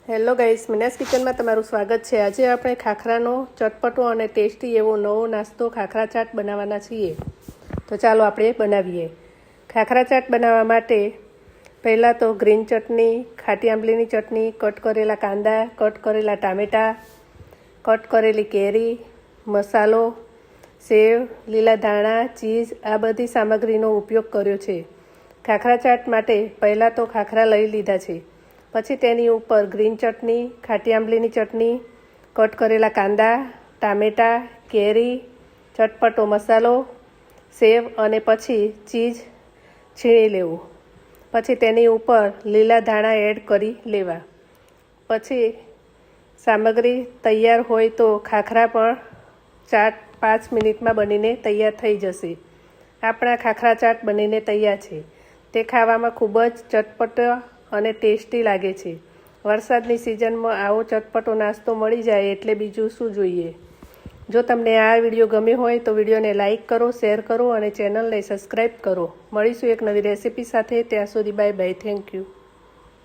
Hello guys, મિનાસ કિચનમાં તમારું સ્વાગત છે। આજે આપણે ખાખરાનો ચટપટો અને ટેસ્ટી એવો નવો નાસ્તો ખાખરા ચાટ બનાવવાના છીએ। તો ચાલો આપણે બનાવીએ। ખાખરા ચાટ બનાવવા માટે પહેલાં તો ગ્રીન ચટણી, ખાટી આંબલીની ચટણી, કટ કરેલા કાંદા, કટ કરેલા ટામેટાં, કટ કરેલી કેરી, મસાલો, સેવ, લીલા ધાણા, ચીઝ આ બધી સામગ્રીનો ઉપયોગ કર્યો છે। ખાખરા ચાટ માટે પહેલાં તો ખાખરા લઈ લીધા છે। પછી તેની ઉપર ગ્રીન ચટણી, ખાટી આંબલીની ચટણી, કટ કરેલા કાંદા, ટામેટાં, કેરી, ચટપટો મસાલો, સેવ અને પછી ચીઝ છીણી લેવું। પછી તેની ઉપર લીલા ધાણા એડ કરી લેવા। પછી સામગ્રી તૈયાર હોય તો ખાખરા પણ ચાટ 5 મિનિટમાં બનીને તૈયાર થઈ જશે। આપણા ખાખરા ચાટ બનીને તૈયાર છે। તે ખાવામાં ખૂબ જ ચટપટો અને ટેસ્ટી લાગે છે। વરસાદની સિઝનમાં આવો ચટપટો નાસ્તો મળી જાય એટલે બીજું શું જોઈએ। જો તમને આ વિડીયો ગમ્યો હોય તો વિડીયોને લાઇક કરો, શેર કરો અને ચેનલને સબસ્ક્રાઈબ કરો। મળીશું એક નવી રેસીપી સાથે। ત્યાં સુધી બાય બાય, થેન્ક યુ।